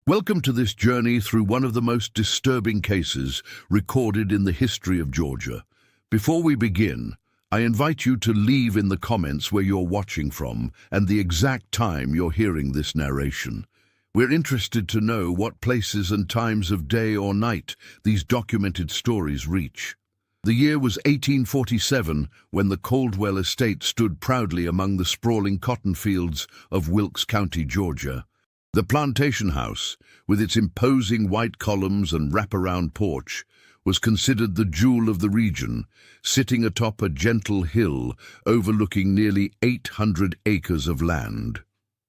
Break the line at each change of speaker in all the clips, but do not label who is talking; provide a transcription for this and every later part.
Welcome to this journey through one of the most disturbing cases recorded in the history of Georgia. Before we begin, I invite you to leave in the comments where you're watching from and the exact time you're hearing this narration. We're interested to know what places and times of day or night these documented stories reach. The year was 1847 when the Caldwell estate stood proudly among the sprawling cotton fields of Wilkes County, Georgia. The plantation house, with its imposing white columns and wraparound porch, was considered the jewel of the region, sitting atop a gentle hill overlooking nearly 800 acres of land.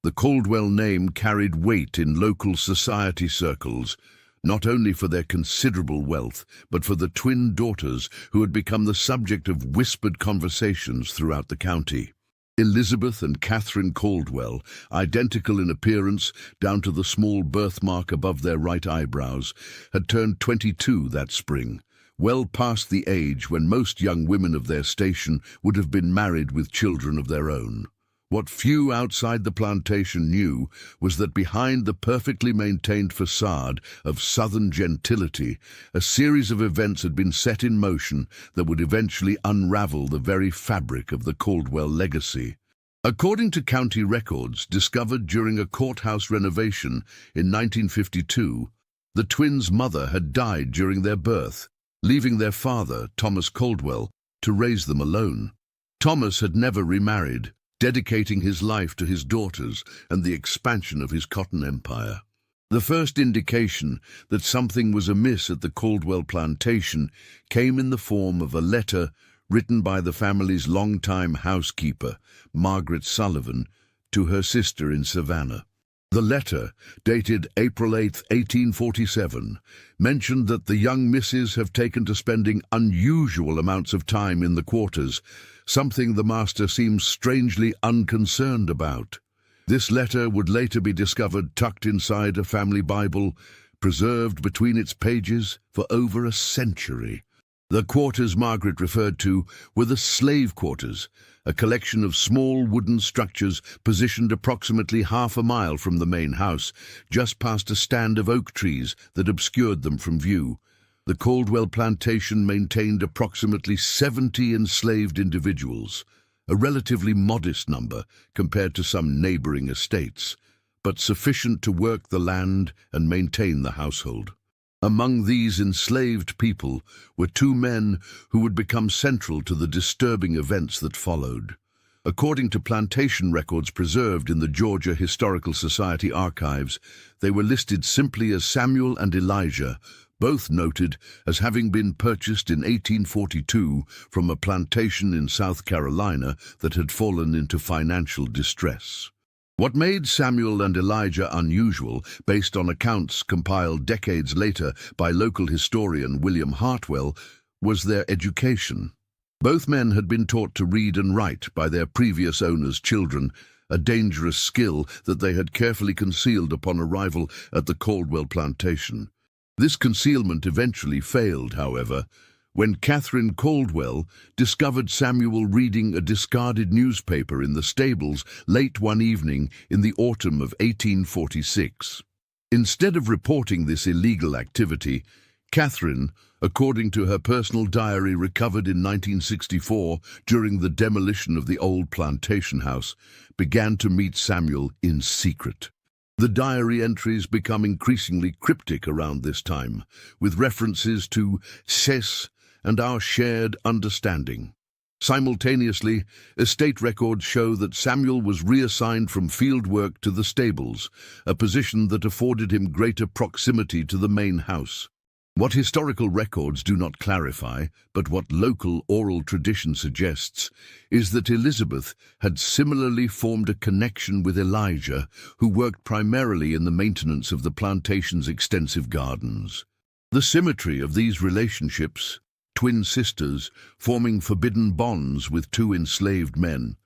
The Caldwell name carried weight in local society circles, not only for their considerable wealth, but for the twin daughters who had become the subject of whispered conversations throughout the county. Elizabeth and Catherine Caldwell, identical in appearance down to the small birthmark above their right eyebrows, had turned 22 that spring, well past the age when most young women of their station would have been married with children of their own. What few outside the plantation knew was that behind the perfectly maintained facade of Southern gentility, a series of events had been set in motion that would eventually unravel the very fabric of the Caldwell legacy. According to county records discovered during a courthouse renovation in 1952, the twins' mother had died during their birth, leaving their father, Thomas Caldwell, to raise them alone. Thomas had never remarried, dedicating his life to his daughters and the expansion of his cotton empire. The first indication that something was amiss at the Caldwell plantation came in the form of a letter written by the family's longtime housekeeper, Margaret Sullivan, to her sister in Savannah. The letter, dated April 8, 1847, mentioned that the young misses have taken to spending unusual amounts of time in the quarters, something the master seems strangely unconcerned about. This letter would later be discovered tucked inside a family Bible, preserved between its pages for over a century. The quarters Margaret referred to were the slave quarters, a collection of small wooden structures positioned approximately half a mile from the main house, just past a stand of oak trees that obscured them from view. The Caldwell plantation maintained approximately 70 enslaved individuals, a relatively modest number compared to some neighboring estates, but sufficient to work the land and maintain the household. Among these enslaved people were two men who would become central to the disturbing events that followed. According to plantation records preserved in the Georgia Historical Society archives, they were listed simply as Samuel and Elijah, both noted as having been purchased in 1842 from a plantation in South Carolina that had fallen into financial distress. What made Samuel and Elijah unusual, based on accounts compiled decades later by local historian William Hartwell, was their education. Both men had been taught to read and write by their previous owners' children, a dangerous skill that they had carefully concealed upon arrival at the Caldwell plantation. This concealment eventually failed, however, when Catherine Caldwell discovered Samuel reading a discarded newspaper in the stables late one evening in the autumn of 1846. Instead of reporting this illegal activity, Catherine, according to her personal diary recovered in 1964 during the demolition of the old plantation house, began to meet Samuel in secret. The diary entries become increasingly cryptic around this time, with references to "Cess" and "our shared understanding." Simultaneously, estate records show that Samuel was reassigned from field work to the stables, a position that afforded him greater proximity to the main house. What historical records do not clarify, but what local oral tradition suggests, is that Elizabeth had similarly formed a connection with Elijah, who worked primarily in the maintenance of the plantation's extensive gardens. The symmetry of these relationships, twin sisters forming forbidden bonds with two enslaved men,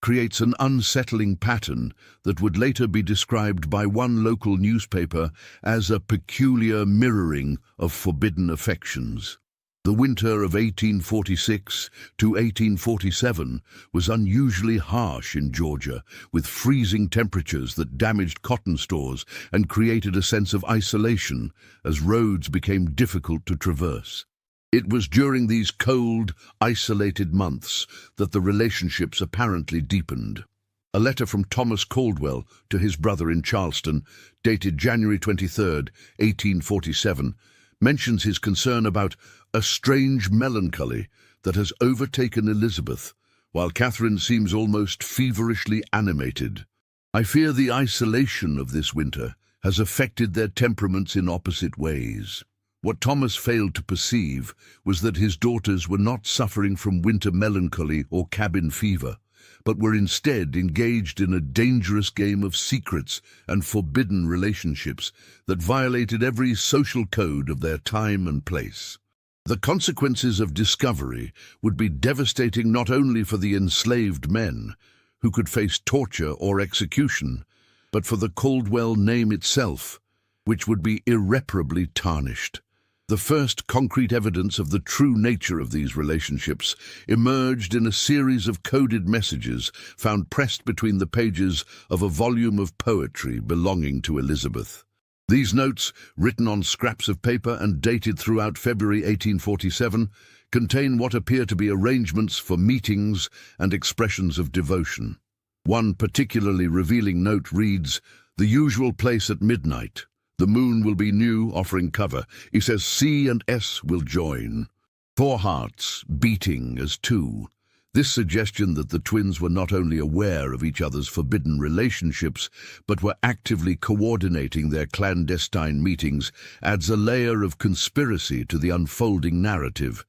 creates an unsettling pattern that would later be described by one local newspaper as a peculiar mirroring of forbidden affections. The winter of 1846 to 1847 was unusually harsh in Georgia, with freezing temperatures that damaged cotton stores and created a sense of isolation as roads became difficult to traverse. It was during these cold, isolated months that the relationships apparently deepened. A letter from Thomas Caldwell to his brother in Charleston, dated January 23, 1847, mentions his concern about a strange melancholy that has overtaken Elizabeth, while Catherine seems almost feverishly animated. I fear the isolation of this winter has affected their temperaments in opposite ways. What Thomas failed to perceive was that his daughters were not suffering from winter melancholy or cabin fever, but were instead engaged in a dangerous game of secrets and forbidden relationships that violated every social code of their time and place. The consequences of discovery would be devastating not only for the enslaved men, who could face torture or execution, but for the Caldwell name itself, which would be irreparably tarnished. The first concrete evidence of the true nature of these relationships emerged in a series of coded messages found pressed between the pages of a volume of poetry belonging to Elizabeth. These notes, written on scraps of paper and dated throughout February 1847, contain what appear to be arrangements for meetings and expressions of devotion. One particularly revealing note reads, "The usual place at midnight. The moon will be new, offering cover." He says C and S will join. 4 hearts, beating as 2. This suggestion that the twins were not only aware of each other's forbidden relationships, but were actively coordinating their clandestine meetings adds a layer of conspiracy to the unfolding narrative.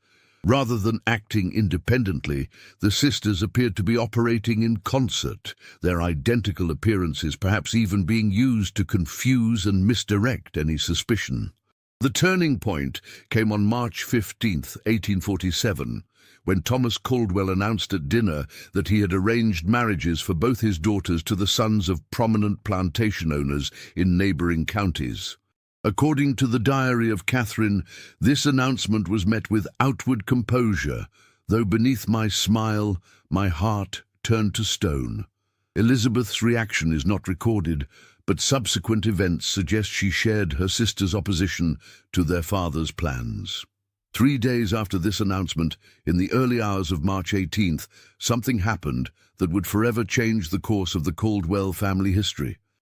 Rather than acting independently, the sisters appeared to be operating in concert, their identical appearances perhaps even being used to confuse and misdirect any suspicion. The turning point came on March 15, 1847, when Thomas Caldwell announced at dinner that he had arranged marriages for both his daughters to the sons of prominent plantation owners in neighboring counties. According to the diary of Catherine, this announcement was met with outward composure, though beneath my smile, my heart turned to stone. Elizabeth's reaction is not recorded, but subsequent events suggest she shared her sister's opposition to their father's plans. 3 days after this announcement, in the early hours of March 18th, something happened that would forever change the course of the Caldwell family history.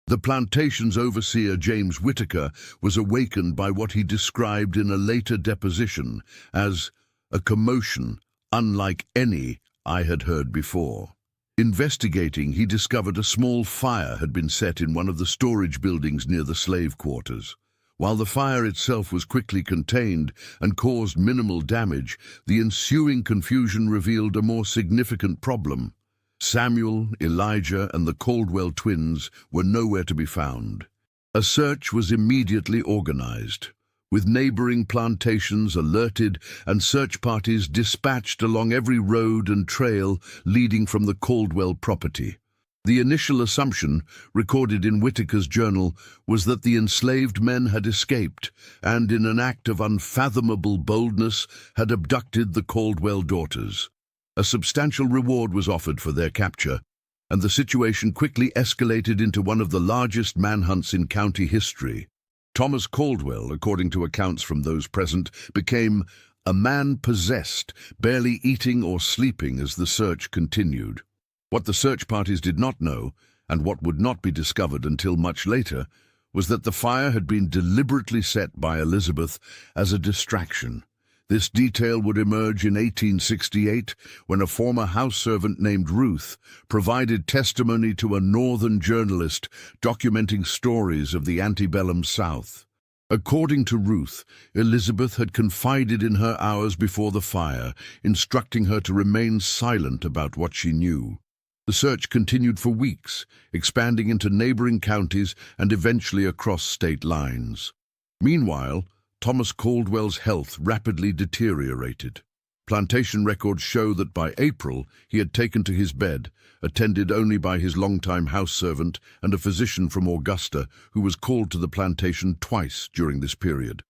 The plantation's overseer, James Whittaker, was awakened by what he described in a later deposition as a commotion unlike any I had heard before. Investigating, he discovered a small fire had been set in one of the storage buildings near the slave quarters. While the fire itself was quickly contained and caused minimal damage, the ensuing confusion revealed a more significant problem. Samuel, Elijah, and the Caldwell twins were nowhere to be found. A search was immediately organized, with neighboring plantations alerted and search parties dispatched along every road and trail leading from the Caldwell property. The initial assumption, recorded in Whittaker's journal, was that the enslaved men had escaped and, in an act of unfathomable boldness, had abducted the Caldwell daughters. A substantial reward was offered for their capture, and the situation quickly escalated into one of the largest manhunts in county history. Thomas Caldwell, according to accounts from those present, became a man possessed, barely eating or sleeping as the search continued. What the search parties did not know, and what would not be discovered until much later, was that the fire had been deliberately set by Elizabeth as a distraction. This detail would emerge in 1868 when a former house servant named Ruth provided testimony to a northern journalist documenting stories of the antebellum South. According to Ruth, Elizabeth had confided in her hours before the fire, instructing her to remain silent about what she knew. The search continued for weeks, expanding into neighboring counties and eventually across state lines. Meanwhile, Thomas Caldwell's health rapidly deteriorated. Plantation records show that by April he had taken to his bed, attended only by his longtime house servant and a physician from Augusta who was called to the plantation twice during this period.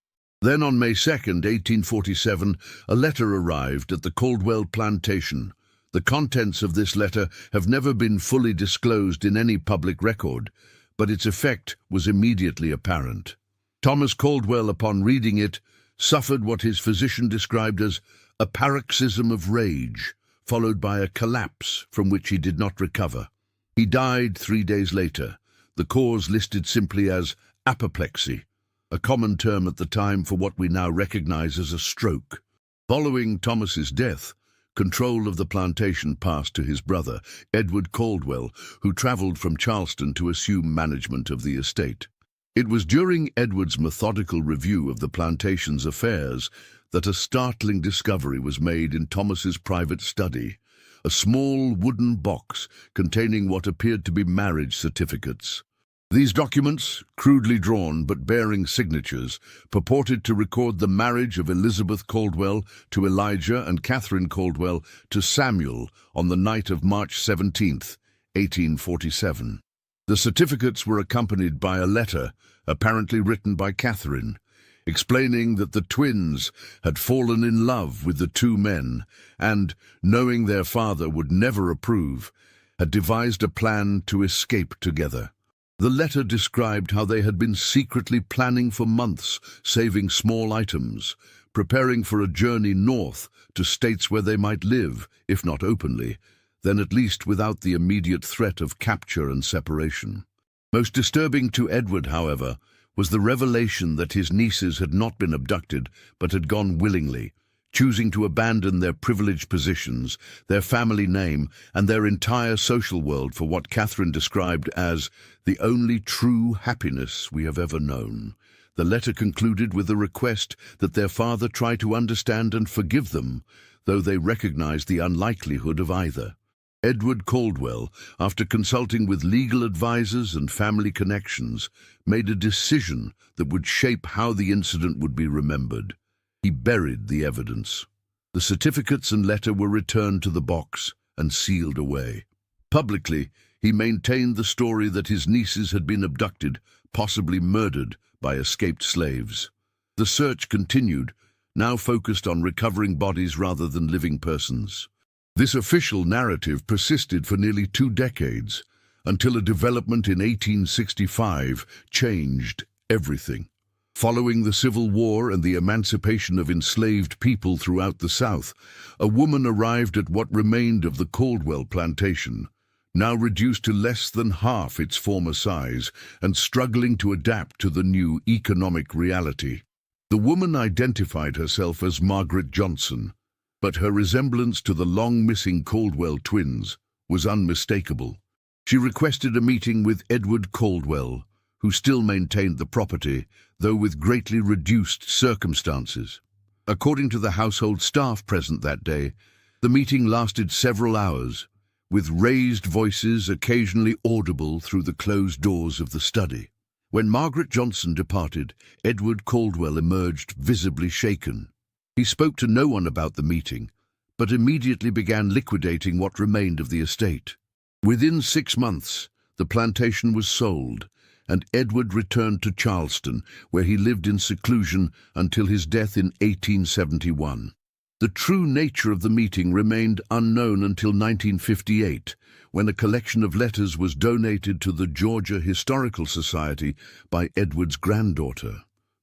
Then on May 2nd, 1847, a letter arrived at the Caldwell plantation. The contents of this letter have never been fully disclosed in any public record, but its effect was immediately apparent. Thomas Caldwell, upon reading it, suffered what his physician described as a paroxysm of rage, followed by a collapse from which he did not recover. He died 3 days later, the cause listed simply as apoplexy, a common term at the time for what we now recognize as a stroke. Following Thomas's death, control of the plantation passed to his brother, Edward Caldwell, who traveled from Charleston to assume management of the estate. It was during Edward's methodical review of the plantation's affairs that a startling discovery was made in Thomas's private study, a small wooden box containing what appeared to be marriage certificates. These documents, crudely drawn but bearing signatures, purported to record the marriage of Elizabeth Caldwell to Elijah and Catherine Caldwell to Samuel on the night of March 17th, 1847. The certificates were accompanied by a letter, apparently written by Catherine, explaining that the twins had fallen in love with the two men and, knowing their father would never approve, had devised a plan to escape together. The letter described how they had been secretly planning for months, saving small items, preparing for a journey north to states where they might live, if not openly, then at least without the immediate threat of capture and separation. Most disturbing to Edward, however, was the revelation that his nieces had not been abducted, but had gone willingly, choosing to abandon their privileged positions, their family name, and their entire social world for what Catherine described as the only true happiness we have ever known. The letter concluded with a request that their father try to understand and forgive them, though they recognized the unlikelihood of either. Edward Caldwell, after consulting with legal advisors and family connections, made a decision that would shape how the incident would be remembered. He buried the evidence. The certificates and letter were returned to the box and sealed away. Publicly, he maintained the story that his nieces had been abducted, possibly murdered, by escaped slaves. The search continued, now focused on recovering bodies rather than living persons. This official narrative persisted for nearly 2 decades, until a development in 1865 changed everything. Following the Civil War and the emancipation of enslaved people throughout the South, a woman arrived at what remained of the Caldwell plantation, now reduced to less than half its former size and struggling to adapt to the new economic reality. The woman identified herself as Margaret Johnson, but her resemblance to the long-missing Caldwell twins was unmistakable. She requested a meeting with Edward Caldwell, who still maintained the property, though with greatly reduced circumstances. According to the household staff present that day, the meeting lasted several hours, with raised voices occasionally audible through the closed doors of the study. When Margaret Johnson departed, Edward Caldwell emerged visibly shaken. He spoke to no one about the meeting, but immediately began liquidating what remained of the estate. Within 6 months, the plantation was sold, and Edward returned to Charleston, where he lived in seclusion until his death in 1871. The true nature of the meeting remained unknown until 1958, when a collection of letters was donated to the Georgia Historical Society by Edward's granddaughter.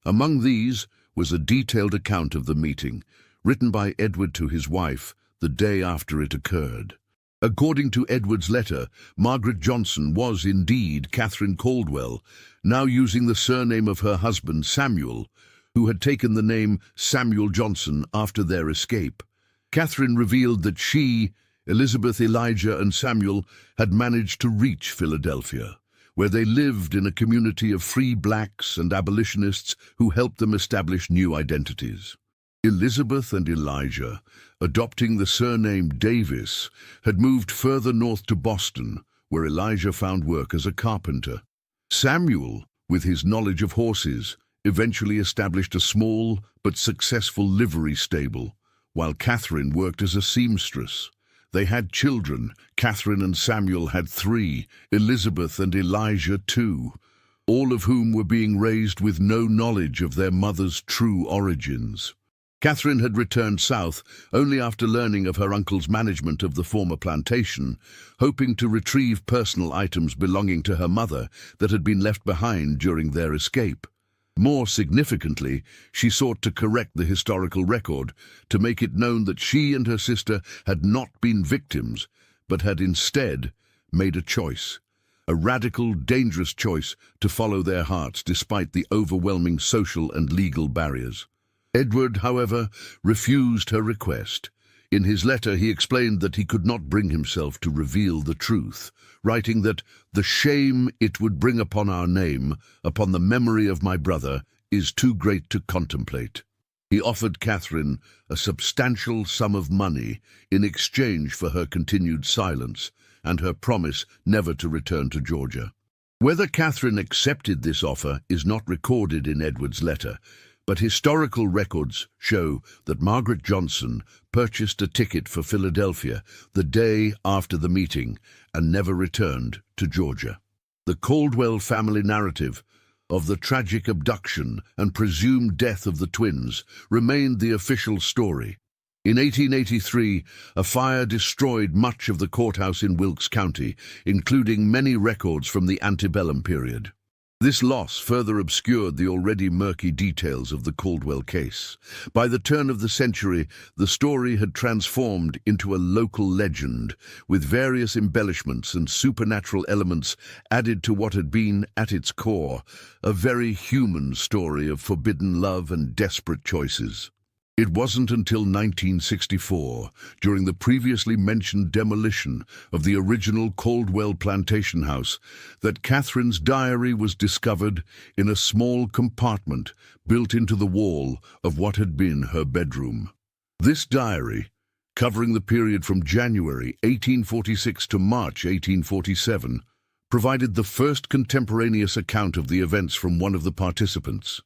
Among these was a detailed account of the meeting, written by Edward to his wife the day after it occurred. According to Edward's letter, Margaret Johnson was indeed Catherine Caldwell, now using the surname of her husband Samuel, who had taken the name Samuel Johnson after their escape. Catherine revealed that she, Elizabeth, Elijah, and Samuel had managed to reach Philadelphia, where they lived in a community of free blacks and abolitionists who helped them establish new identities. Elizabeth and Elijah, adopting the surname Davis, had moved further north to Boston, where Elijah found work as a carpenter. Samuel, with his knowledge of horses, eventually established a small but successful livery stable, while Catherine worked as a seamstress. They had children. Catherine and Samuel had 3, Elizabeth and Elijah 2. all of whom were being raised with no knowledge of their mother's true origins. Catherine had returned south only after learning of her uncle's management of the former plantation, hoping to retrieve personal items belonging to her mother that had been left behind during their escape. More significantly, she sought to correct the historical record, to make it known that she and her sister had not been victims, but had instead made a choice. A radical, dangerous choice to follow their hearts despite the overwhelming social and legal barriers. Edward, however, refused her request. In his letter, he explained that he could not bring himself to reveal the truth, writing that the shame it would bring upon our name, upon the memory of my brother, is too great to contemplate. He offered Catherine a substantial sum of money in exchange for her continued silence and her promise never to return to Georgia. Whether Catherine accepted this offer is not recorded in Edward's letter, but historical records show that Margaret Johnson purchased a ticket for Philadelphia the day after the meeting and never returned to Georgia. The Caldwell family narrative of the tragic abduction and presumed death of the twins remained the official story. In 1883, a fire destroyed much of the courthouse in Wilkes County, including many records from the antebellum period. This loss further obscured the already murky details of the Caldwell case. By the turn of the century, the story had transformed into a local legend, with various embellishments and supernatural elements added to what had been, at its core, a very human story of forbidden love and desperate choices. It wasn't until 1964, during the previously mentioned demolition of the original Caldwell plantation house, that Catherine's diary was discovered in a small compartment built into the wall of what had been her bedroom. This diary, covering the period from January 1846 to March 1847, provided the first contemporaneous account of the events from one of the participants.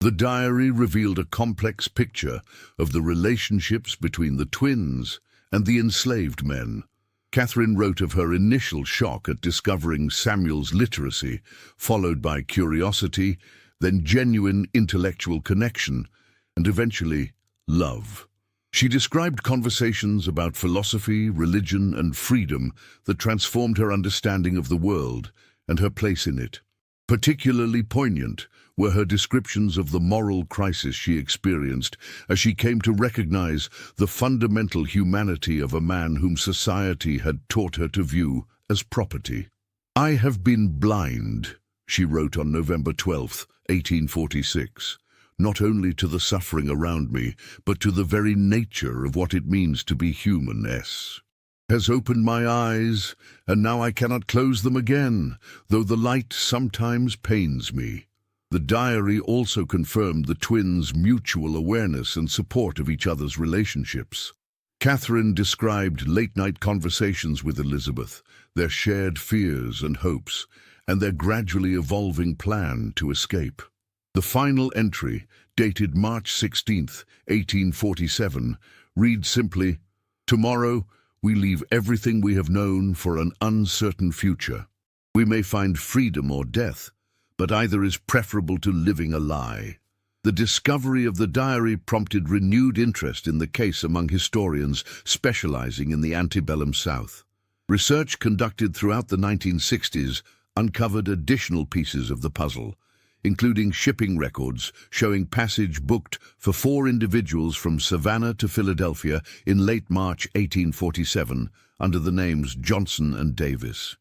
The diary revealed a complex picture of the relationships between the twins and the enslaved men. Catherine wrote of her initial shock at discovering Samuel's literacy, followed by curiosity, then genuine intellectual connection, and eventually love. She described conversations about philosophy, religion, and freedom that transformed her understanding of the world and her place in it. Particularly poignant were her descriptions of the moral crisis she experienced as she came to recognize the fundamental humanity of a man whom society had taught her to view as property. "I have been blind," she wrote on November 12, 1846, "not only to the suffering around me, but to the very nature of what it means to be human. Has opened my eyes, and now I cannot close them again, though the light sometimes pains me." The diary also confirmed the twins' mutual awareness and support of each other's relationships. Catherine described late-night conversations with Elizabeth, their shared fears and hopes, and their gradually evolving plan to escape. The final entry, dated March 16, 1847, reads simply, "Tomorrow, we leave everything we have known for an uncertain future. We may find freedom or death, but either is preferable to living a lie." The discovery of the diary prompted renewed interest in the case among historians specializing in the antebellum South. Research conducted throughout the 1960s uncovered additional pieces of the puzzle, including shipping records showing passage booked for 4 individuals from Savannah to Philadelphia in late March 1847 under the names Johnson and Davis.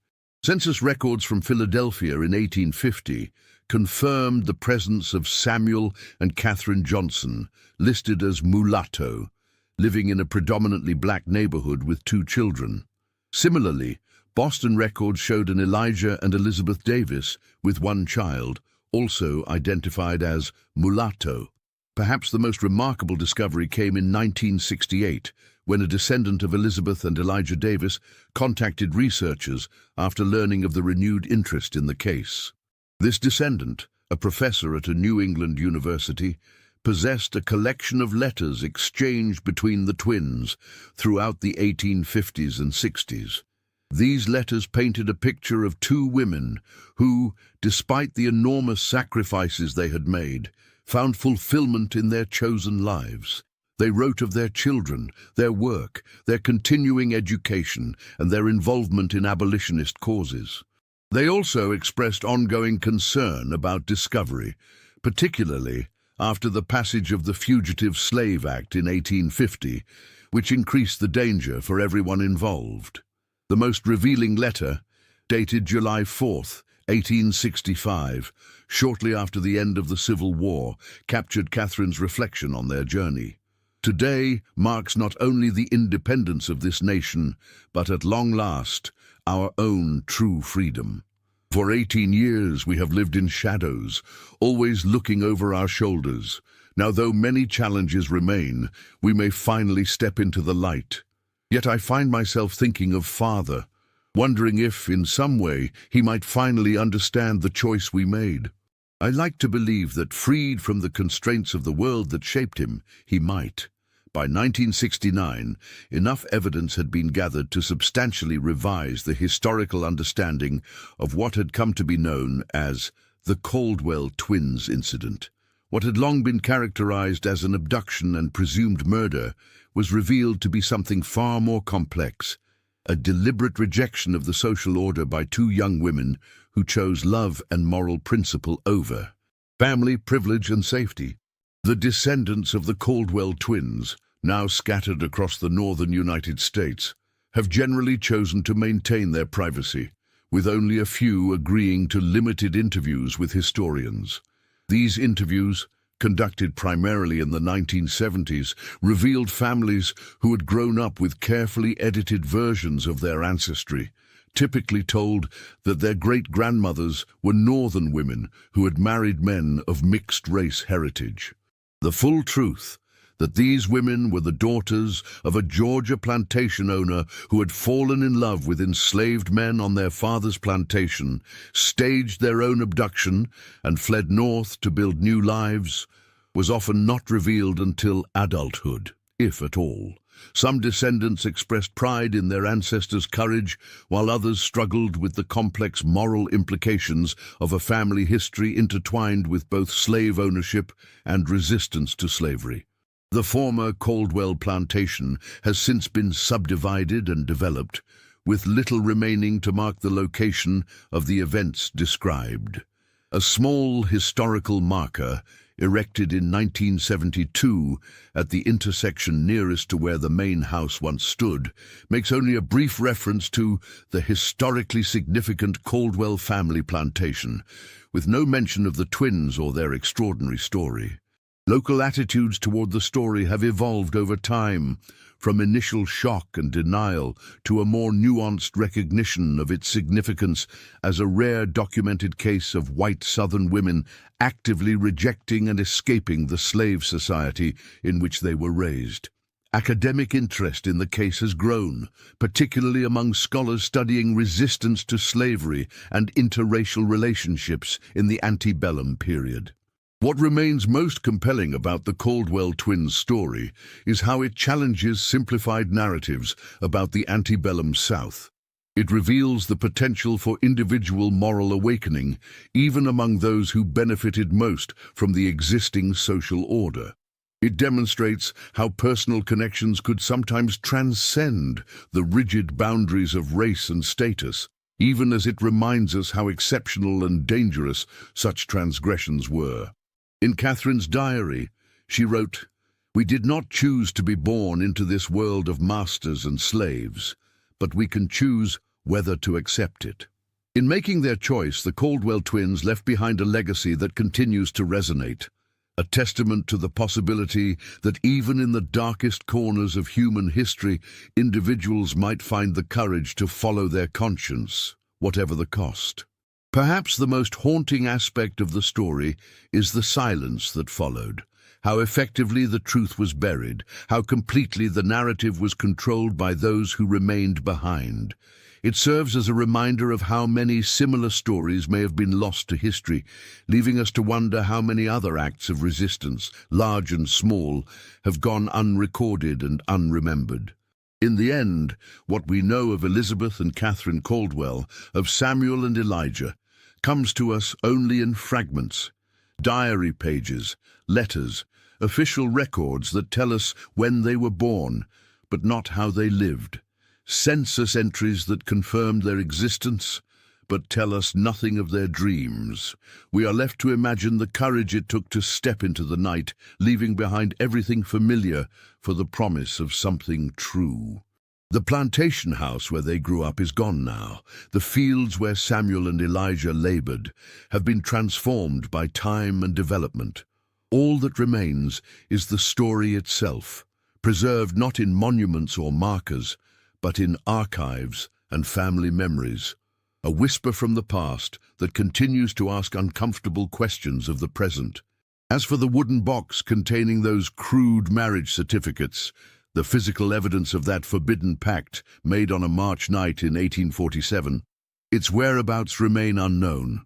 Census records from Philadelphia in 1850 confirmed the presence of Samuel and Catherine Johnson, listed as mulatto, living in a predominantly black neighborhood with 2 children. Similarly, Boston records showed an Elijah and Elizabeth Davis with 1 child, also identified as mulatto. Perhaps the most remarkable discovery came in 1968, when a descendant of Elizabeth and Elijah Davis contacted researchers after learning of the renewed interest in the case. This descendant, a professor at a New England university, possessed a collection of letters exchanged between the twins throughout the 1850s and 60s. These letters painted a picture of two women who, despite the enormous sacrifices they had made, found fulfillment in their chosen lives. They wrote of their children, their work, their continuing education, and their involvement in abolitionist causes. They also expressed ongoing concern about discovery, particularly after the passage of the Fugitive Slave Act in 1850, which increased the danger for everyone involved. The most revealing letter, dated July 4th, 1865, shortly after the end of the Civil War, captured Catherine's reflection on their journey. Today marks not only the independence of this nation, but at long last, our own true freedom. For 18 years we have lived in shadows, always looking over our shoulders. Now, though many challenges remain, we may finally step into the light. Yet I find myself thinking of Father, wondering if, in some way, he might finally understand the choice we made. I like to believe that, freed from the constraints of the world that shaped him, he might. By 1969, enough evidence had been gathered to substantially revise the historical understanding of what had come to be known as the Caldwell twins incident. What had long been characterized as an abduction and presumed murder was revealed to be something far more complex, a deliberate rejection of the social order by two young women who chose love and moral principle over family, privilege, and safety. The descendants of the Caldwell twins, now scattered across the northern United States, have generally chosen to maintain their privacy, with only a few agreeing to limited interviews with historians. These interviews, conducted primarily in the 1970s, revealed families who had grown up with carefully edited versions of their ancestry, typically told that their great-grandmothers were northern women who had married men of mixed-race heritage. The full truth, that these women were the daughters of a Georgia plantation owner who had fallen in love with enslaved men on their father's plantation, staged their own abduction, and fled north to build new lives, was often not revealed until adulthood, if at all. Some descendants expressed pride in their ancestors' courage, while others struggled with the complex moral implications of a family history intertwined with both slave ownership and resistance to slavery. The former Caldwell plantation has since been subdivided and developed, with little remaining to mark the location of the events described. A small historical marker, erected in 1972 at the intersection nearest to where the main house once stood, makes only a brief reference to the historically significant Caldwell family plantation, with no mention of the twins or their extraordinary story. Local attitudes toward the story have evolved over time, from initial shock and denial to a more nuanced recognition of its significance as a rare documented case of white Southern women actively rejecting and escaping the slave society in which they were raised. Academic interest in the case has grown, particularly among scholars studying resistance to slavery and interracial relationships in the antebellum period. What remains most compelling about the Caldwell twins' story is how it challenges simplified narratives about the antebellum South. It reveals the potential for individual moral awakening, even among those who benefited most from the existing social order. It demonstrates how personal connections could sometimes transcend the rigid boundaries of race and status, even as it reminds us how exceptional and dangerous such transgressions were. In Catherine's diary, she wrote, "We did not choose to be born into this world of masters and slaves, but we can choose whether to accept it." In making their choice, the Caldwell twins left behind a legacy that continues to resonate, a testament to the possibility that even in the darkest corners of human history, individuals might find the courage to follow their conscience, whatever the cost. Perhaps the most haunting aspect of the story is the silence that followed, how effectively the truth was buried, how completely the narrative was controlled by those who remained behind. It serves as a reminder of how many similar stories may have been lost to history, leaving us to wonder how many other acts of resistance, large and small, have gone unrecorded and unremembered. In the end, what we know of Elizabeth and Catherine Caldwell, of Samuel and Elijah, comes to us only in fragments. Diary pages, letters, official records that tell us when they were born, but not how they lived. Census entries that confirmed their existence, but tell us nothing of their dreams. We are left to imagine the courage it took to step into the night, leaving behind everything familiar for the promise of something true. The plantation house where they grew up is gone now. The fields where Samuel and Elijah labored have been transformed by time and development. All that remains is the story itself, preserved not in monuments or markers, but in archives and family memories. A whisper from the past that continues to ask uncomfortable questions of the present. As for the wooden box containing those crude marriage certificates, the physical evidence of that forbidden pact made on a March night in 1847, its whereabouts remain unknown.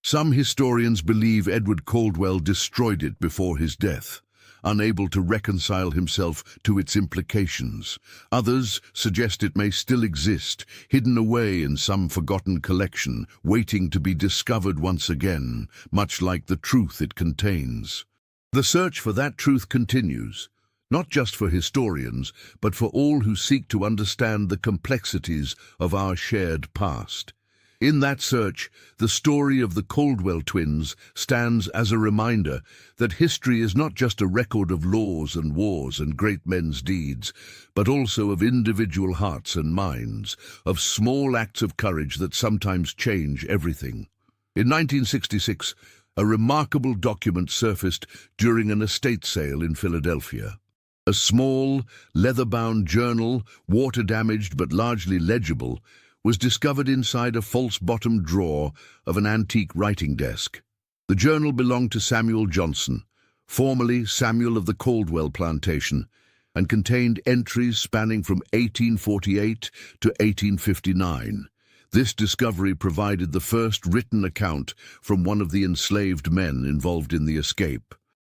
Some historians believe Edward Caldwell destroyed it before his death, unable to reconcile himself to its implications. Others suggest it may still exist, hidden away in some forgotten collection, waiting to be discovered once again, much like the truth it contains. The search for that truth continues, not just for historians, but for all who seek to understand the complexities of our shared past. In that search, the story of the Caldwell twins stands as a reminder that history is not just a record of laws and wars and great men's deeds, but also of individual hearts and minds, of small acts of courage that sometimes change everything. In 1966, a remarkable document surfaced during an estate sale in Philadelphia. A small, leather-bound journal, water-damaged but largely legible, was discovered inside a false-bottomed drawer of an antique writing desk. The journal belonged to Samuel Johnson, formerly Samuel of the Caldwell plantation, and contained entries spanning from 1848 to 1859. This discovery provided the first written account from one of the enslaved men involved in the escape.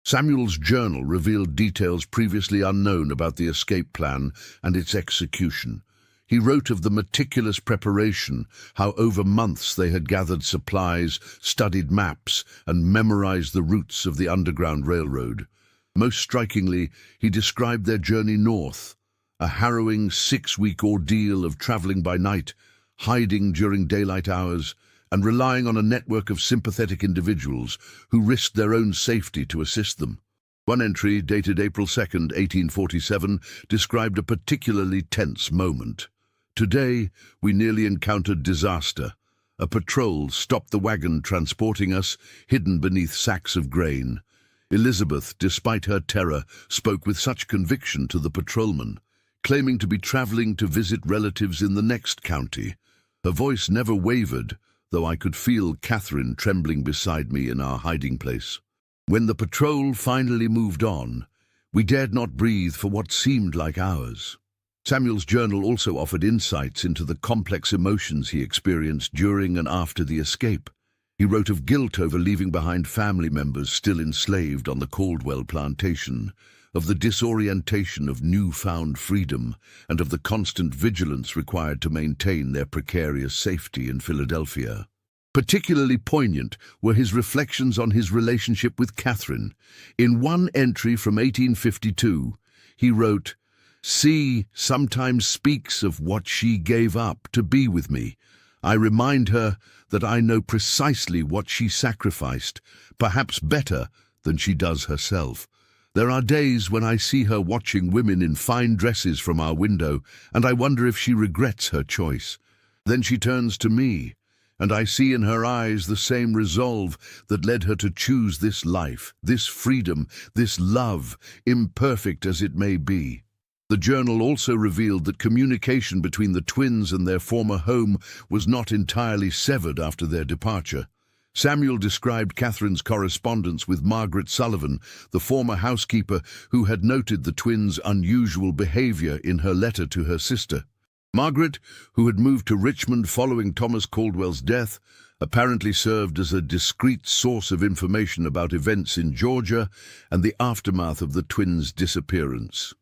Samuel's journal revealed details previously unknown about the escape plan and its execution. He wrote of the meticulous preparation, how over months they had gathered supplies, studied maps, and memorized the routes of the Underground Railroad. Most strikingly, he described their journey north, a harrowing 6-week ordeal of traveling by night, hiding during daylight hours, and relying on a network of sympathetic individuals who risked their own safety to assist them. One entry, dated April 2, 1847, described a particularly tense moment. Today, we nearly encountered disaster. A patrol stopped the wagon transporting us, hidden beneath sacks of grain. Elizabeth, despite her terror, spoke with such conviction to the patrolman, claiming to be traveling to visit relatives in the next county. Her voice never wavered, though I could feel Catherine trembling beside me in our hiding place. When the patrol finally moved on, we dared not breathe for what seemed like hours. Samuel's journal also offered insights into the complex emotions he experienced during and after the escape. He wrote of guilt over leaving behind family members still enslaved on the Caldwell plantation, of the disorientation of newfound freedom, and of the constant vigilance required to maintain their precarious safety in Philadelphia. Particularly poignant were his reflections on his relationship with Catherine. In one entry from 1852, he wrote, "C sometimes speaks of what she gave up to be with me. I remind her that I know precisely what she sacrificed, perhaps better than she does herself. There are days when I see her watching women in fine dresses from our window, and I wonder if she regrets her choice. Then she turns to me, and I see in her eyes the same resolve that led her to choose this life, this freedom, this love, imperfect as it may be." The journal also revealed that communication between the twins and their former home was not entirely severed after their departure. Samuel described Catherine's correspondence with Margaret Sullivan, the former housekeeper who had noted the twins' unusual behavior in her letter to her sister. Margaret, who had moved to Richmond following Thomas Caldwell's death, apparently served as a discreet source of information about events in Georgia and the aftermath of the twins' disappearance.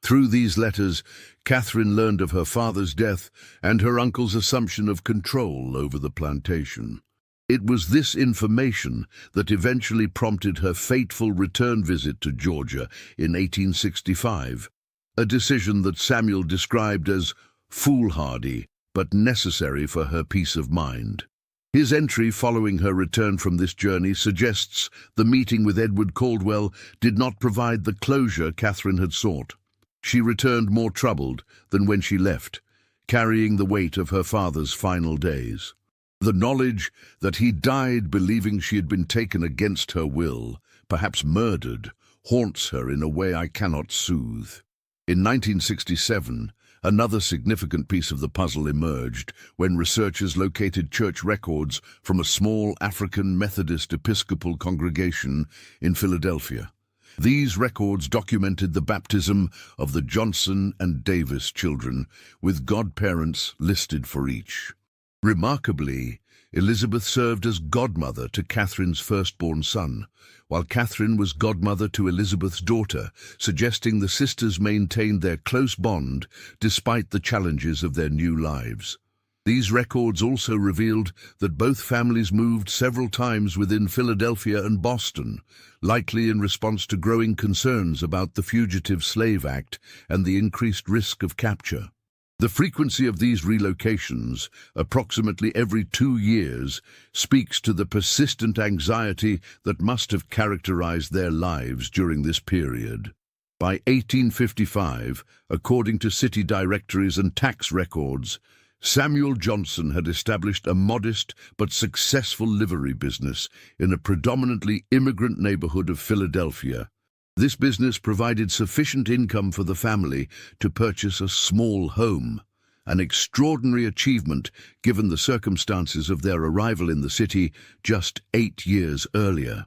Through these letters, Catherine learned of her father's death and her uncle's assumption of control over the plantation. It was this information that eventually prompted her fateful return visit to Georgia in 1865, a decision that Samuel described as foolhardy but necessary for her peace of mind. His entry following her return from this journey suggests the meeting with Edward Caldwell did not provide the closure Catherine had sought. She returned more troubled than when she left, carrying the weight of her father's final days. The knowledge that he died believing she had been taken against her will, perhaps murdered, haunts her in a way I cannot soothe. In 1967, another significant piece of the puzzle emerged when researchers located church records from a small African Methodist Episcopal congregation in Philadelphia. These records documented the baptism of the Johnson and Davis children, with godparents listed for each. Remarkably, Elizabeth served as godmother to Catherine's firstborn son, while Catherine was godmother to Elizabeth's daughter, suggesting the sisters maintained their close bond despite the challenges of their new lives. These records also revealed that both families moved several times within Philadelphia and Boston, likely in response to growing concerns about the Fugitive Slave Act and the increased risk of capture. The frequency of these relocations, approximately every 2 years, speaks to the persistent anxiety that must have characterized their lives during this period. By 1855, according to city directories and tax records, Samuel Johnson had established a modest but successful livery business in a predominantly immigrant neighborhood of Philadelphia. This business provided sufficient income for the family to purchase a small home, an extraordinary achievement given the circumstances of their arrival in the city just 8 years earlier.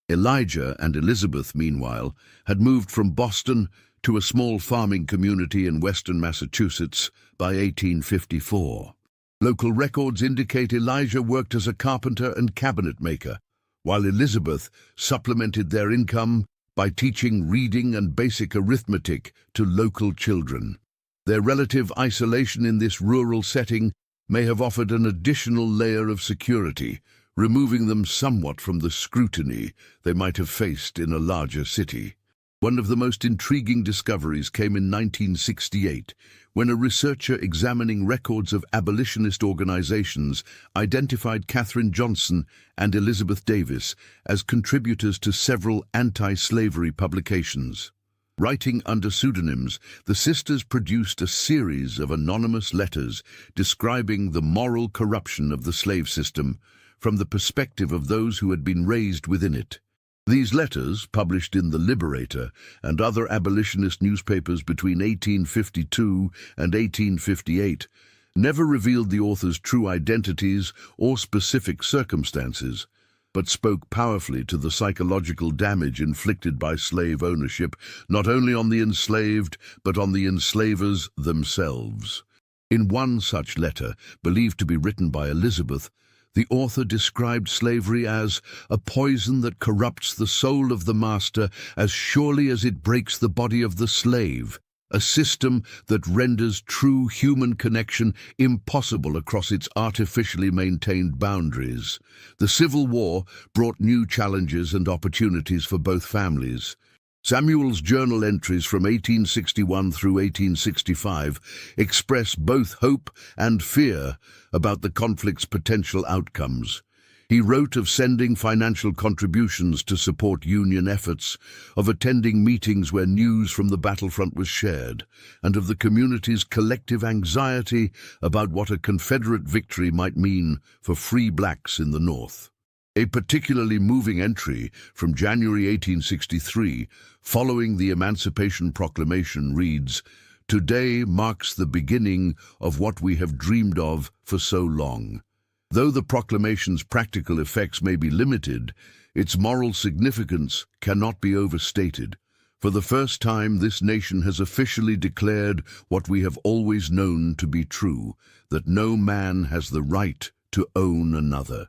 Elijah and Elizabeth, meanwhile, had moved from Boston to a small farming community in western Massachusetts by 1854. Local records indicate Elijah worked as a carpenter and cabinet maker, while Elizabeth supplemented their income by teaching reading and basic arithmetic to local children. Their relative isolation in this rural setting may have offered an additional layer of security, removing them somewhat from the scrutiny they might have faced in a larger city. One of the most intriguing discoveries came in 1968, when a researcher examining records of abolitionist organizations identified Catherine Johnson and Elizabeth Davis as contributors to several anti-slavery publications. Writing under pseudonyms, the sisters produced a series of anonymous letters describing the moral corruption of the slave system from the perspective of those who had been raised within it. These letters, published in The Liberator and other abolitionist newspapers between 1852 and 1858, never revealed the authors' true identities or specific circumstances, but spoke powerfully to the psychological damage inflicted by slave ownership, not only on the enslaved, but on the enslavers themselves. In one such letter, believed to be written by Elizabeth, the author described slavery as a poison that corrupts the soul of the master as surely as it breaks the body of the slave, a system that renders true human connection impossible across its artificially maintained boundaries. The Civil War brought new challenges and opportunities for both families. Samuel's journal entries from 1861 through 1865 express both hope and fear about the conflict's potential outcomes. He wrote of sending financial contributions to support Union efforts, of attending meetings where news from the battlefront was shared, and of the community's collective anxiety about what a Confederate victory might mean for free blacks in the North. A particularly moving entry from January 1863, following the Emancipation Proclamation, reads, "Today marks the beginning of what we have dreamed of for so long." Though the proclamation's practical effects may be limited, its moral significance cannot be overstated. For the first time, this nation has officially declared what we have always known to be true, that no man has the right to own another.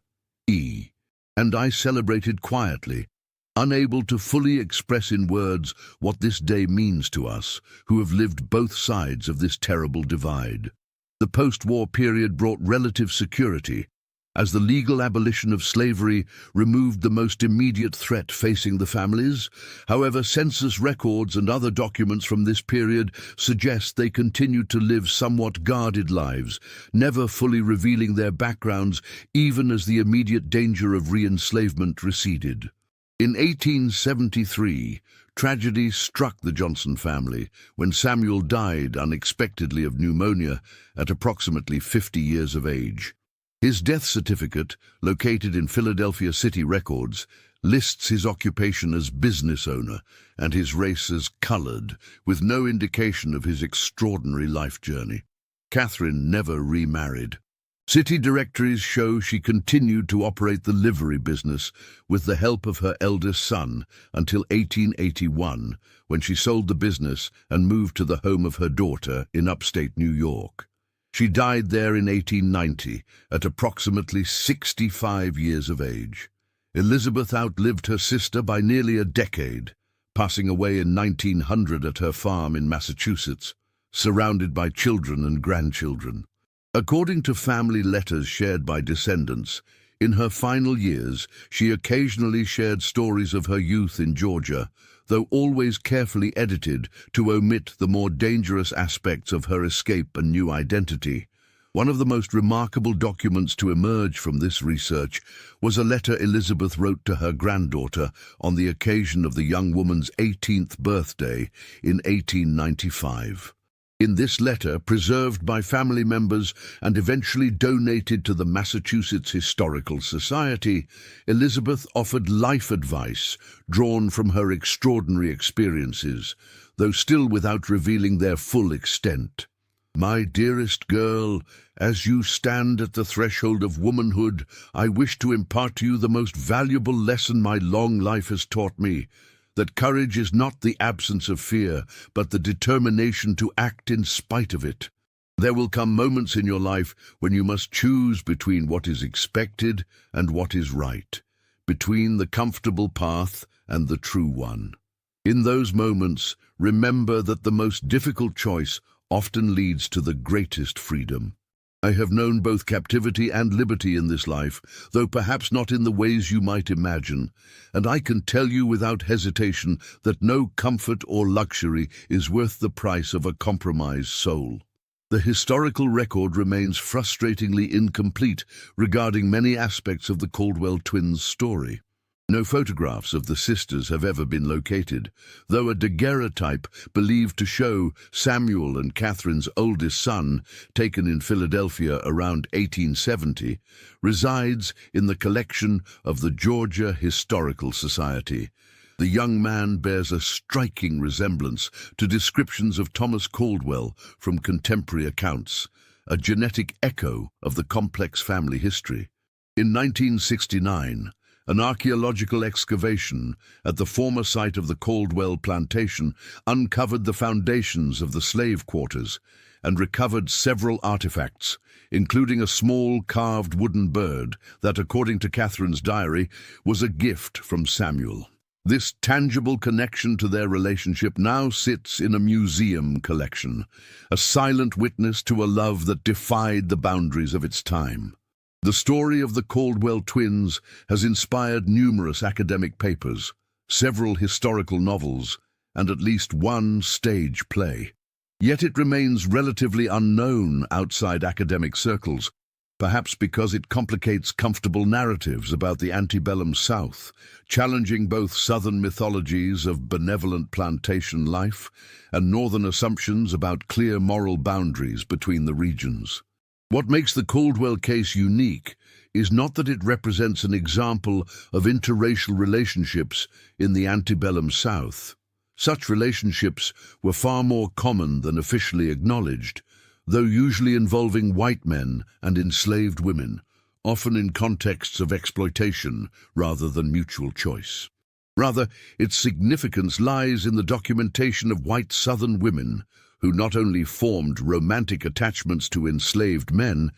And I celebrated quietly, unable to fully express in words what this day means to us, who have lived both sides of this terrible divide. The post-war period brought relative security, as the legal abolition of slavery removed the most immediate threat facing the families. However, census records and other documents from this period suggest they continued to live somewhat guarded lives, never fully revealing their backgrounds even as the immediate danger of re-enslavement receded. In 1873, tragedy struck the Johnson family when Samuel died unexpectedly of pneumonia at approximately 50 years of age. His death certificate, located in Philadelphia City Records, lists his occupation as business owner and his race as colored, with no indication of his extraordinary life journey. Catherine never remarried. City directories show she continued to operate the livery business with the help of her eldest son until 1881, when she sold the business and moved to the home of her daughter in upstate New York. She died there in 1890 at approximately 65 years of age. Elizabeth outlived her sister by nearly a decade, passing away in 1900 at her farm in Massachusetts, surrounded by children and grandchildren. According to family letters shared by descendants, in her final years she occasionally shared stories of her youth in Georgia, though always carefully edited to omit the more dangerous aspects of her escape and new identity. One of the most remarkable documents to emerge from this research was a letter Elizabeth wrote to her granddaughter on the occasion of the young woman's 18th birthday in 1895. In this letter, preserved by family members and eventually donated to the Massachusetts Historical Society, Elizabeth offered life advice drawn from her extraordinary experiences, though still without revealing their full extent. "My dearest girl, as you stand at the threshold of womanhood, I wish to impart to you the most valuable lesson my long life has taught me, that courage is not the absence of fear, but the determination to act in spite of it. There will come moments in your life when you must choose between what is expected and what is right, between the comfortable path and the true one. In those moments, remember that the most difficult choice often leads to the greatest freedom. I have known both captivity and liberty in this life, though perhaps not in the ways you might imagine, and I can tell you without hesitation that no comfort or luxury is worth the price of a compromised soul." The historical record remains frustratingly incomplete regarding many aspects of the Caldwell twins' story. No photographs of the sisters have ever been located, though a daguerreotype believed to show Samuel and Catherine's oldest son, taken in Philadelphia around 1870, resides in the collection of the Georgia Historical Society. The young man bears a striking resemblance to descriptions of Thomas Caldwell from contemporary accounts, a genetic echo of the complex family history. In 1969, an archaeological excavation at the former site of the Caldwell plantation uncovered the foundations of the slave quarters and recovered several artifacts, including a small carved wooden bird that, according to Catherine's diary, was a gift from Samuel. This tangible connection to their relationship now sits in a museum collection, a silent witness to a love that defied the boundaries of its time. The story of the Caldwell twins has inspired numerous academic papers, several historical novels, and at least one stage play. Yet it remains relatively unknown outside academic circles, perhaps because it complicates comfortable narratives about the antebellum South, challenging both Southern mythologies of benevolent plantation life and Northern assumptions about clear moral boundaries between the regions. What makes the Caldwell case unique is not that it represents an example of interracial relationships in the antebellum South. Such relationships were far more common than officially acknowledged, though usually involving white men and enslaved women, often in contexts of exploitation rather than mutual choice. Rather, its significance lies in the documentation of white Southern women who not only formed romantic attachments to enslaved men,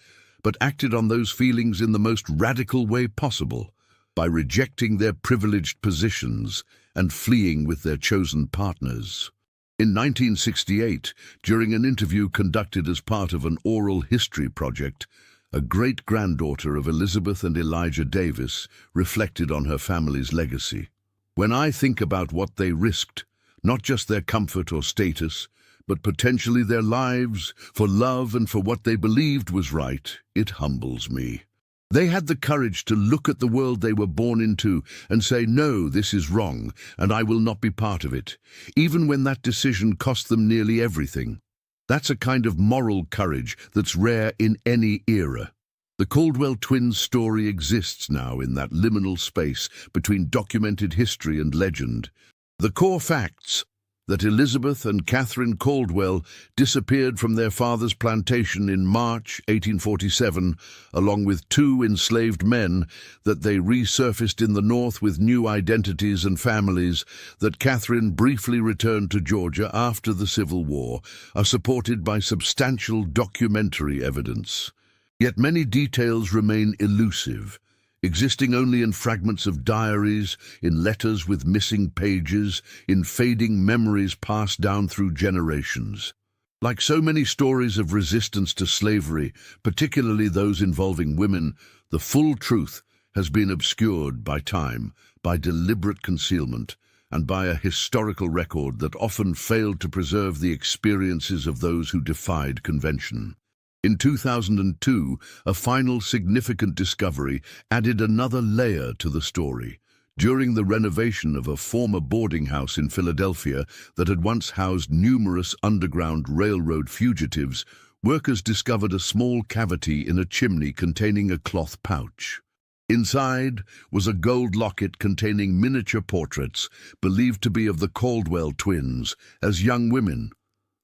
but acted on those feelings in the most radical way possible, by rejecting their privileged positions and fleeing with their chosen partners. In 1968, during an interview conducted as part of an oral history project, a great-granddaughter of Elizabeth and Elijah Davis reflected on her family's legacy. "When I think about what they risked, not just their comfort or status, but potentially their lives, for love and for what they believed was right, it humbles me. They had the courage to look at the world they were born into and say, no, this is wrong, and I will not be part of it, even when that decision cost them nearly everything. That's a kind of moral courage that's rare in any era. The Caldwell twins' story exists now in that liminal space between documented history and legend. The core facts: that Elizabeth and Catherine Caldwell disappeared from their father's plantation in March 1847, along with 2 enslaved men, that they resurfaced in the North with new identities and families, that Catherine briefly returned to Georgia after the Civil War, are supported by substantial documentary evidence. Yet many details remain elusive, existing only in fragments of diaries, in letters with missing pages, in fading memories passed down through generations. Like so many stories of resistance to slavery, particularly those involving women, the full truth has been obscured by time, by deliberate concealment, and by a historical record that often failed to preserve the experiences of those who defied convention. In 2002, a final significant discovery added another layer to the story. During the renovation of a former boarding house in Philadelphia that had once housed numerous Underground Railroad fugitives, workers discovered a small cavity in a chimney containing a cloth pouch. Inside was a gold locket containing miniature portraits believed to be of the Caldwell twins as young women,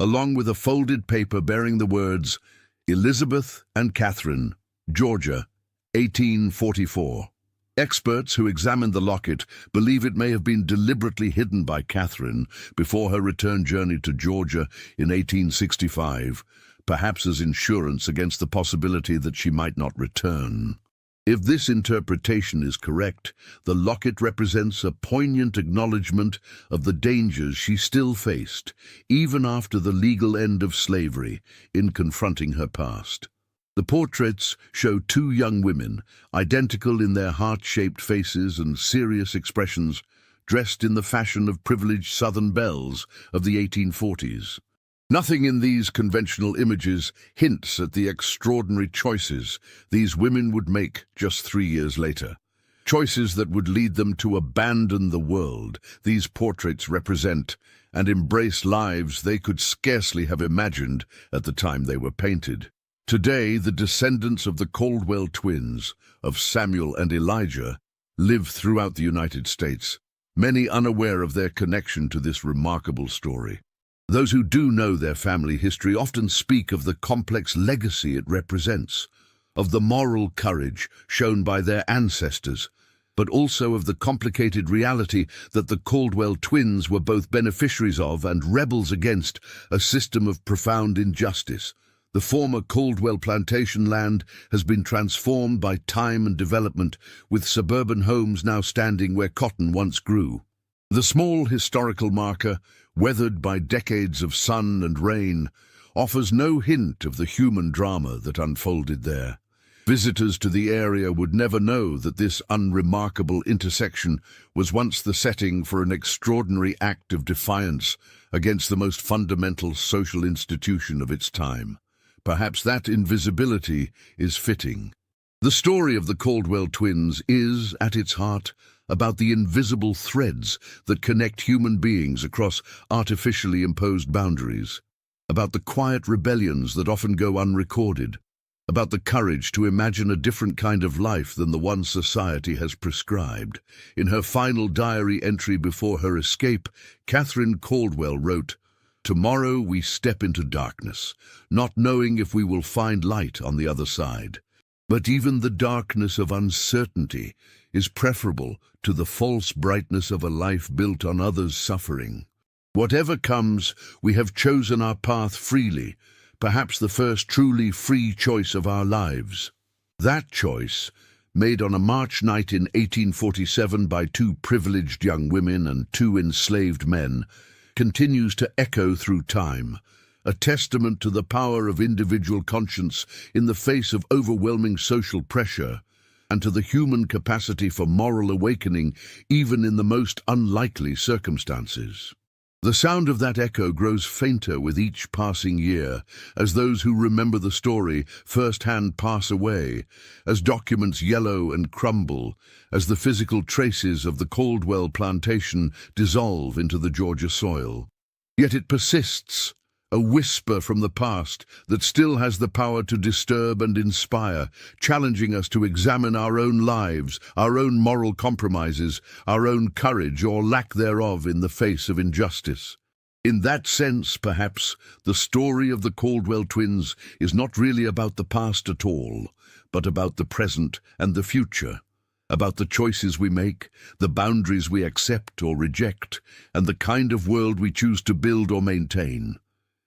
along with a folded paper bearing the words, Elizabeth and Catherine, Georgia, 1844. Experts who examined the locket believe it may have been deliberately hidden by Catherine before her return journey to Georgia in 1865, perhaps as insurance against the possibility that she might not return. If this interpretation is correct, the locket represents a poignant acknowledgement of the dangers she still faced, even after the legal end of slavery, in confronting her past. The portraits show 2 young women, identical in their heart-shaped faces and serious expressions, dressed in the fashion of privileged Southern belles of the 1840s. Nothing in these conventional images hints at the extraordinary choices these women would make just 3 years later. Choices that would lead them to abandon the world these portraits represent and embrace lives they could scarcely have imagined at the time they were painted. Today, the descendants of the Caldwell twins, of Samuel and Elijah, live throughout the United States, many unaware of their connection to this remarkable story. Those who do know their family history often speak of the complex legacy it represents, of the moral courage shown by their ancestors, but also of the complicated reality that the Caldwell twins were both beneficiaries of and rebels against a system of profound injustice. The former Caldwell plantation land has been transformed by time and development, with suburban homes now standing where cotton once grew. The small historical marker, weathered by decades of sun and rain, offers no hint of the human drama that unfolded there. Visitors to the area would never know that this unremarkable intersection was once the setting for an extraordinary act of defiance against the most fundamental social institution of its time. Perhaps that invisibility is fitting. The story of the Caldwell twins is, at its heart, about the invisible threads that connect human beings across artificially imposed boundaries, about the quiet rebellions that often go unrecorded, about the courage to imagine a different kind of life than the one society has prescribed. In her final diary entry before her escape, Catherine Caldwell wrote, "Tomorrow we step into darkness, not knowing if we will find light on the other side. But even the darkness of uncertainty is preferable to the false brightness of a life built on others' suffering. Whatever comes, we have chosen our path freely, perhaps the first truly free choice of our lives. That choice made on a March night in 1847 by two privileged young women and two enslaved men, continues to echo through time, a testament to the power of individual conscience in the face of overwhelming social pressure, and to the human capacity for moral awakening even in the most unlikely circumstances. The sound of that echo grows fainter with each passing year, as those who remember the story firsthand pass away, as documents yellow and crumble, as the physical traces of the Caldwell plantation dissolve into the Georgia soil. Yet it persists, a whisper from the past that still has the power to disturb and inspire, challenging us to examine our own lives, our own moral compromises, our own courage or lack thereof in the face of injustice. In that sense, perhaps, the story of the Caldwell twins is not really about the past at all, but about the present and the future, about the choices we make, the boundaries we accept or reject, and the kind of world we choose to build or maintain.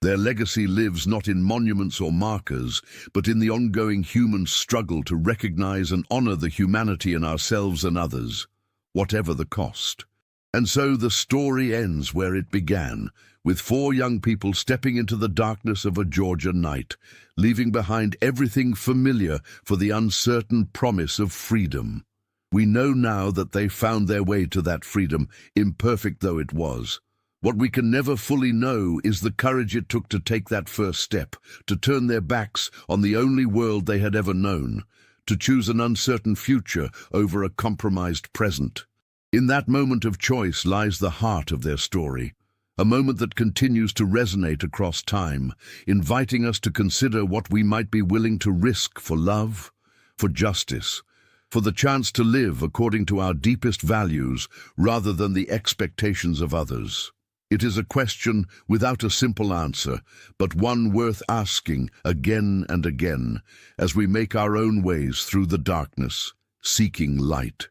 Their legacy lives not in monuments or markers, but in the ongoing human struggle to recognize and honor the humanity in ourselves and others, whatever the cost. And so the story ends where it began, with four young people stepping into the darkness of a Georgia night, leaving behind everything familiar for the uncertain promise of freedom. We know now that they found their way to that freedom, imperfect though it was. What we can never fully know is the courage it took to take that first step, to turn their backs on the only world they had ever known, to choose an uncertain future over a compromised present. In that moment of choice lies the heart of their story, a moment that continues to resonate across time, inviting us to consider what we might be willing to risk for love, for justice, for the chance to live according to our deepest values rather than the expectations of others. It is a question without a simple answer, but one worth asking again and again as we make our own ways through the darkness, seeking light.